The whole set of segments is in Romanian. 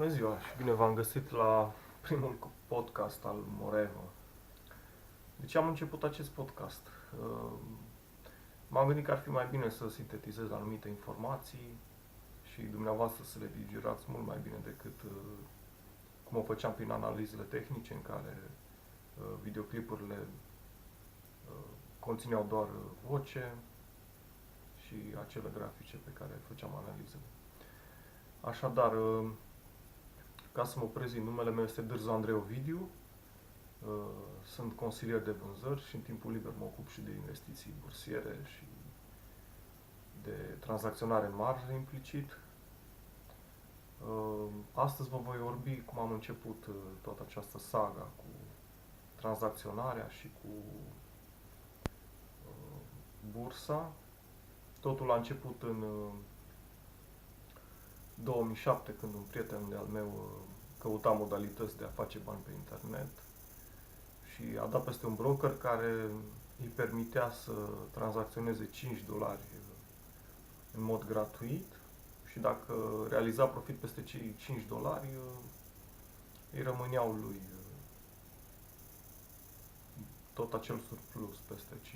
Bună ziua și bine v-am găsit la primul podcast al Morevo. De ce am început acest podcast? M-am gândit că ar fi mai bine să sintetizez anumite informații și dumneavoastră să le digerați mult mai bine decât cum o făceam prin analizele tehnice în care videoclipurile conțineau doar voce și acele grafice pe care făceam analizele. Așadar, ca să mă prezint, numele meu este Dârzu Andrei Ovidiu, sunt consilier de vânzări și în timpul liber mă ocup și de investiții bursiere și de tranzacționare în marjă implicit. Astăzi vă voi vorbi cum am început toată această saga cu tranzacționarea și cu bursa. Totul a început în 2007, când un prieten de-al meu căuta modalități de a face bani pe internet și a dat peste un broker care îi permitea să tranzacționeze $5 în mod gratuit și dacă realiza profit peste cei $5, îi rămâneau lui tot acel surplus peste $5.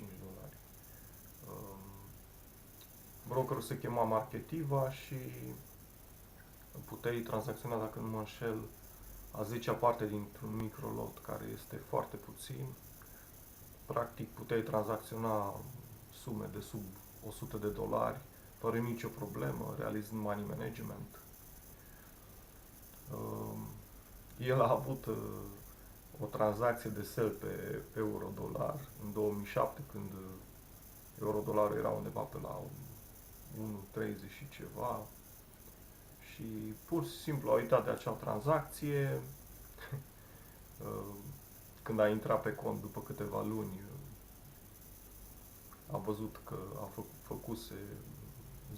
Brokerul se chema Marketiva și puteai tranzacționa, dacă nu mă înșel, a 10-a parte dintr-un microlot, care este foarte puțin. Practic puteai tranzacționa sume de sub $100 fără nicio problemă, realizând money management. El a avut o tranzacție de sell pe euro-dolar în 2007, când euro-dolarul era undeva pe la 1,30 și ceva. Și pur și simplu a uitat de acea tranzacție. Când a intrat pe cont după câteva luni, a văzut că a făcuse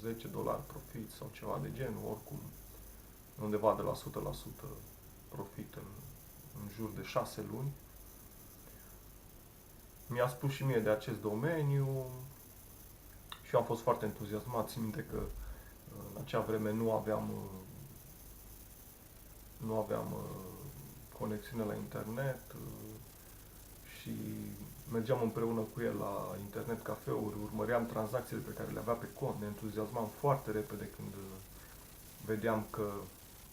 $10 profit sau ceva de genul, oricum undeva de la 100% profit în jur de 6 luni. Mi-a spus și mie de acest domeniu și eu am fost foarte entuziasmat. Țin minte că în acea vreme nu aveam conexiune la internet și mergeam împreună cu el la internet cafeuri, urmăream tranzacțiile pe care le avea pe cont, ne entuziasmam foarte repede când vedeam că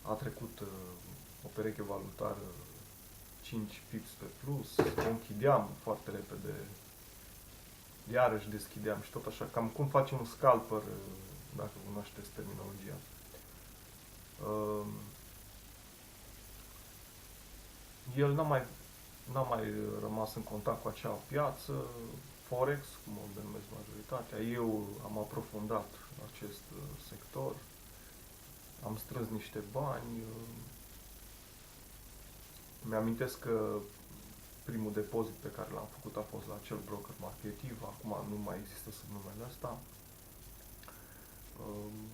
a trecut o pereche valutară 5 pips pe plus, o închideam foarte repede, iarăși deschideam și tot așa, cam cum face un scalper, dacă cunoașteți terminologia. El n-a mai rămas în contact cu acea piață, Forex, cum o denumesc majoritatea. Eu am aprofundat acest sector, am strâns niște bani. Mi-amintesc că primul depozit pe care l-am făcut a fost la acel broker Marketiva, acum nu mai există sub numele ăsta.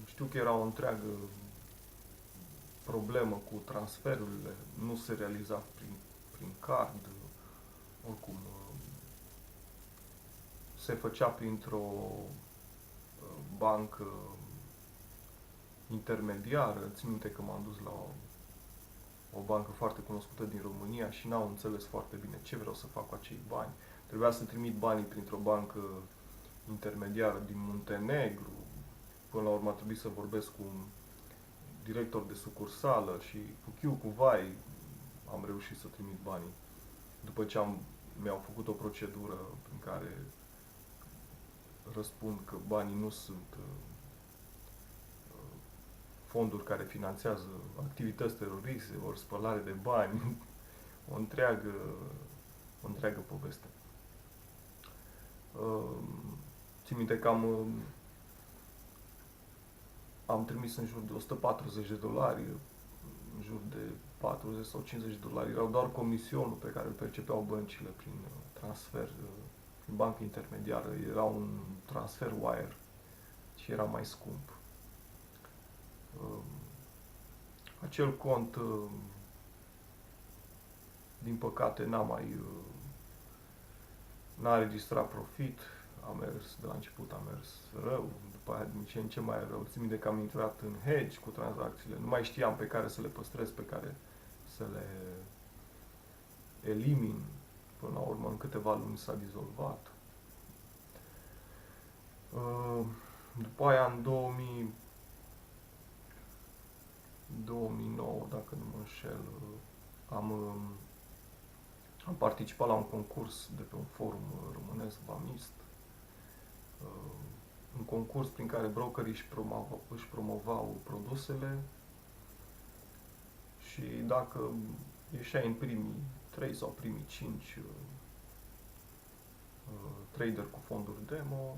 Știu că era o întreagă problemă cu transferurile, nu se realiza prin card, oricum se făcea printr-o bancă intermediară. Țin minte că m-am dus la o bancă foarte cunoscută din România și n-au înțeles foarte bine ce vreau să fac cu acei bani. Trebuia să trimit banii printr-o bancă intermediară din Muntenegru. Până la urmă a trebuit să vorbesc cu un director de sucursală și cu chiu cu vai am reușit să trimit banii. După ce mi-au făcut o procedură prin care răspund că banii nu sunt fonduri care finanțează activități teroriste, ori spălare de bani, o întreagă poveste. Țin minte că am trimis în jur de $140, în jur de 40 sau $50. Erau doar comisionul pe care îl percepeau băncile prin transfer, prin bancă intermediară. Era un transfer wire și era mai scump. Acel cont, din păcate, n-a registrat profit, de la început a mers rău, după după aia din ce în ce mai rău. Țin minte că am intrat în hedge cu tranzacțiile, nu mai știam pe care să le păstrez, pe care să le elimin. Până la urmă, în câteva luni s-a dizolvat. După aia, în 2009, dacă nu mă înșel, am participat la un concurs de pe un forum românesc, Vamist, un concurs prin care brokerii își promovau produsele și dacă ieșeai în primii 3 sau primii 5 trader cu fonduri demo,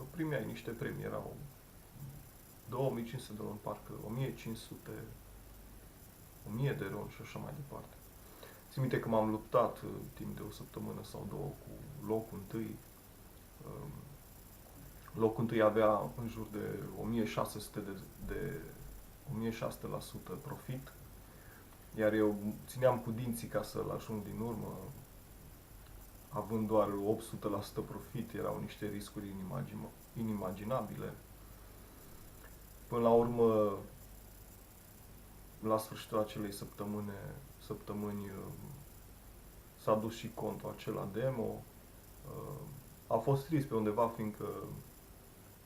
primeai niște premii, erau 2500 de luni, parcă 1500, 1000 de luni și așa mai departe. Țin minte că m-am luptat timp de o săptămână sau două cu locul întâi. Locul întâi avea în jur de 1600% profit, iar eu țineam cu dinții ca să-l ajung din urmă, având doar 800% profit. Erau niște riscuri inimaginabile. Până la urmă, la sfârșitul acelei săptămâni s-a dus și contul acela demo. A fost trist pe undeva, fiindcă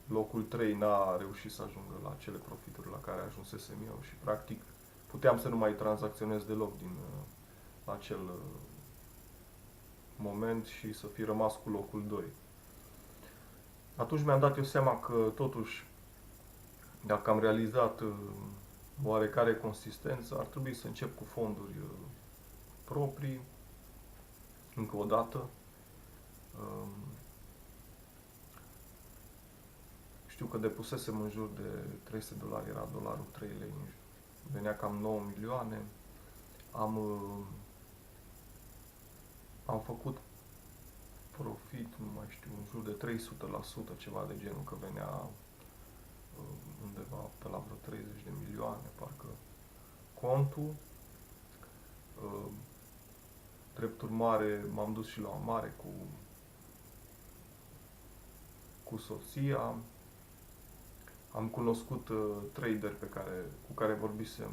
locul 3 n-a reușit să ajungă la acele profituri la care ajunsesem eu și practic puteam să nu mai tranzacționez deloc din acel moment și să fi rămas cu locul 2. Atunci mi-am dat eu seama că totuși, dacă am realizat oarecare consistență, ar trebui să încep cu fonduri proprii, încă o dată. Știu că depusesem în jur de $300, era dolarul 3 lei, venea cam 9 milioane. Am făcut profit, nu mai știu, în jur de 300%, ceva de genul, că venea undeva pe la vreo 30 de milioane, parcă, contul. Drept urmare, m-am dus și la o mare cu soția. Am cunoscut traderi cu care vorbisem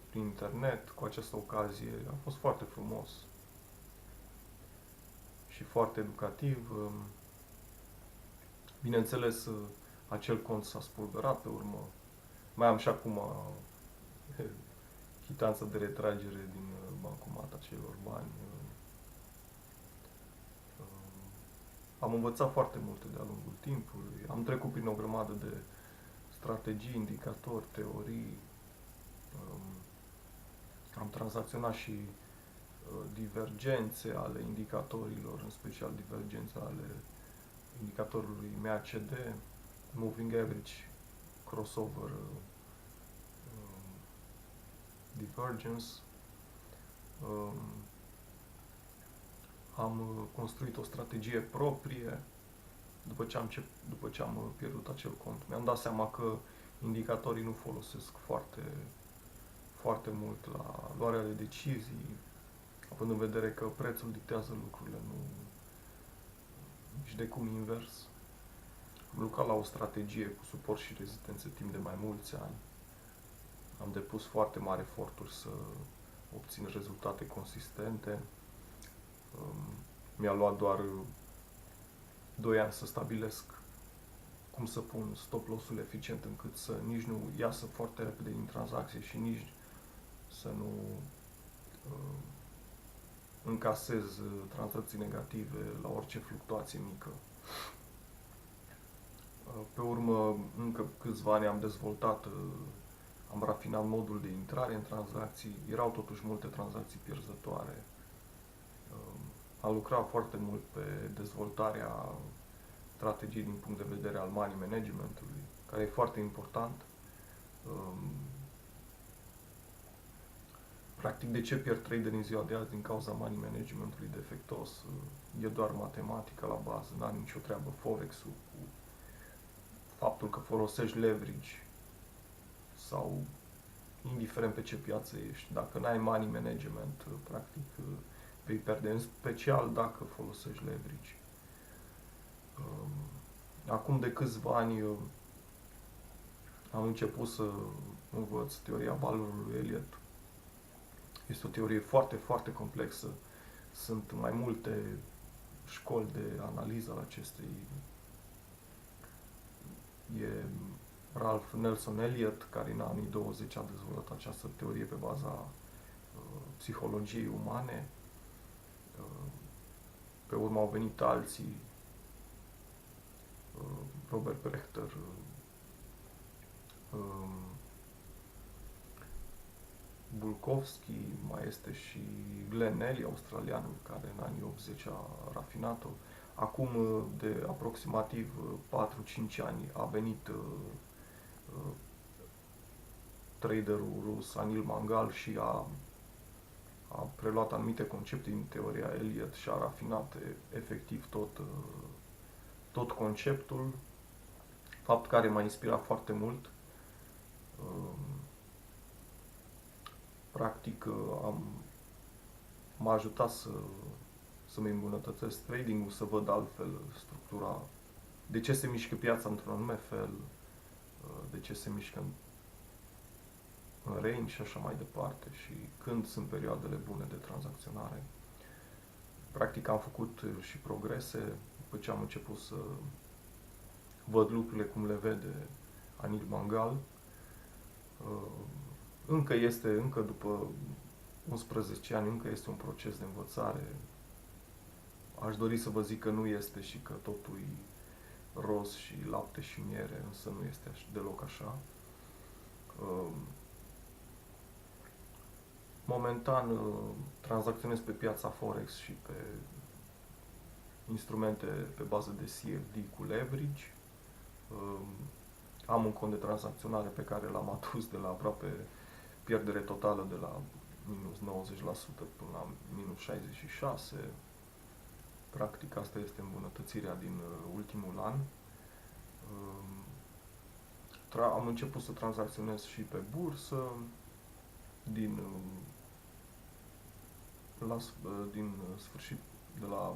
prin internet. Cu această ocazie a fost foarte frumos și foarte educativ. Bineînțeles, acel cont s-a spulberat pe urmă. Mai am și acum chitanța de retragere din bancomat acelor bani. Am învățat foarte multe de-a lungul timpului. Am trecut prin o grămadă de strategii, indicatori, teorii. Am tranzacționat și divergențe ale indicatorilor, în special divergențe ale indicatorului MACD, Moving Average Crossover Divergence. Am construit o strategie proprie după ce am pierdut acel cont. Mi-am dat seama că indicatorii nu folosesc foarte mult la luarea de decizii, având în vedere că prețul dictează lucrurile, nu nici de cum invers. Am lucrat la o strategie cu suport și rezistență timp de mai mulți ani. Am depus foarte mari eforturi să obțin rezultate consistente. Mi-a luat doar 2 ani să stabilesc cum să pun stop loss-ul eficient încât să nici nu iasă foarte repede din tranzacție și nici să nu încasez tranzacții negative la orice fluctuație mică. Pe urmă, încă câțiva ani am dezvoltat, am rafinat modul de intrare în tranzacții. Erau totuși multe tranzacții pierzătoare. Am lucrat foarte mult pe dezvoltarea strategiei din punct de vedere al money managementului, care e foarte important. Practic, de ce pierd trader în ziua de azi din cauza money managementului defectos? E doar matematică la bază, n-are nicio treabă Forex-ul cu faptul că folosești leverage sau indiferent pe ce piață ești. Dacă n-ai money management, practic vei pierde, în special dacă folosești leverage. Acum de câțiva ani am început să învăț teoria valorilor lui Elliot. Este o teorie foarte, foarte complexă. Sunt mai multe școli de analiză al acestei. E Ralph Nelson Elliot, care în anii 20 a dezvoltat această teorie pe baza psihologiei umane. Pe urmă au venit alții, Robert Prechter, Bulkovski, mai este și Glenn Nelly, australianul, care în anii 80 a rafinat-o. Acum, de aproximativ 4-5 ani, a venit traderul rus Anil Mangal și a preluat anumite concepte din teoria Elliot și a rafinat efectiv tot conceptul, fapt care m-a inspirat foarte mult. Practic m-a ajutat să-mi îmbunătățesc trading-ul, să văd altfel structura, de ce se mișcă piața într-un anume fel, de ce se mișcă în range și așa mai departe și când sunt perioadele bune de tranzacționare. Practic am făcut și progrese după ce am început să văd lucrurile cum le vede Anil Mangal. Încă după 11 ani, încă este un proces de învățare. Aș dori să vă zic că nu este și că totul e roz și lapte și miere, însă nu este deloc așa. Momentan tranzacționez pe piața Forex și pe instrumente pe bază de CFD cu leverage. Am un cont de tranzacționare pe care l-am adus de la aproape pierdere totală de la minus 90% până la minus 66%. Practic asta este îmbunătățirea din ultimul an. Am început să tranzacționez și pe bursă de la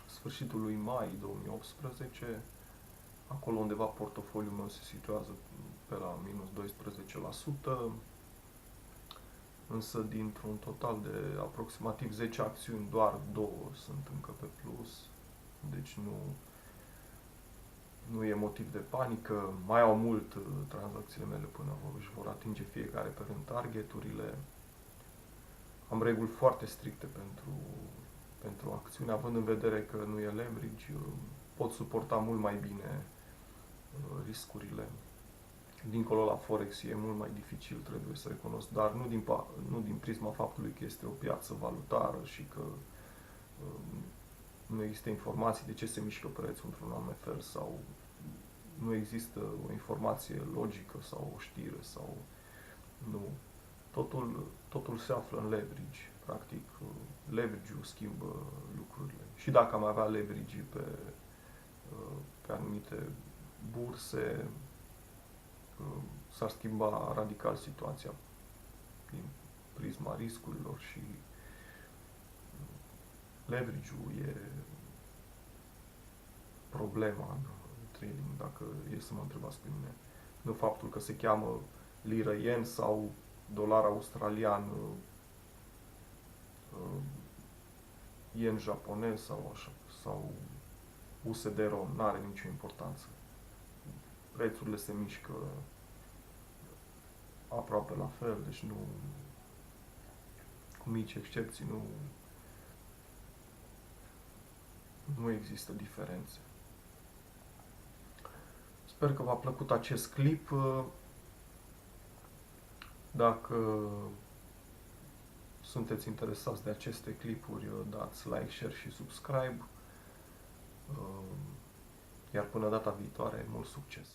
sfârșitul lui mai 2018. Acolo undeva portofoliul meu se situează pe la minus 12%, însă dintr-un total de aproximativ 10 acțiuni, doar 2 sunt încă pe plus, deci nu e motiv de panică. Mai au mult tranzacțiile mele până își vor atinge fiecare pe rând targeturile. Am reguli foarte stricte pentru acțiune, având în vedere că nu e leverage, pot suporta mult mai bine riscurile. Dincolo la Forex e mult mai dificil, trebuie să recunosc, dar nu din prisma faptului că este o piață valutară și că nu există informații de ce se mișcă prețul într-un anume fel sau nu există o informație logică sau o știre sau nu. Totul se află în leverage. Practic, leverage-ul schimbă lucrurile. Și dacă am avea leverage pe anumite burse, s-ar schimba radical situația din prisma riscurilor și leverage-ul e problema în trading, dacă e să mă întrebați pe mine. Nu faptul că se cheamă liră yen sau dolar australian, yen japonez sau așa, sau USD RON, n-are nicio importanță. Prețurile se mișcă aproape la fel, deci nu, cu mici excepții, nu există diferențe. Sper că v-a plăcut acest clip. Dacă sunteți interesați de aceste clipuri, dați like, share și subscribe. Iar până data viitoare, mult succes!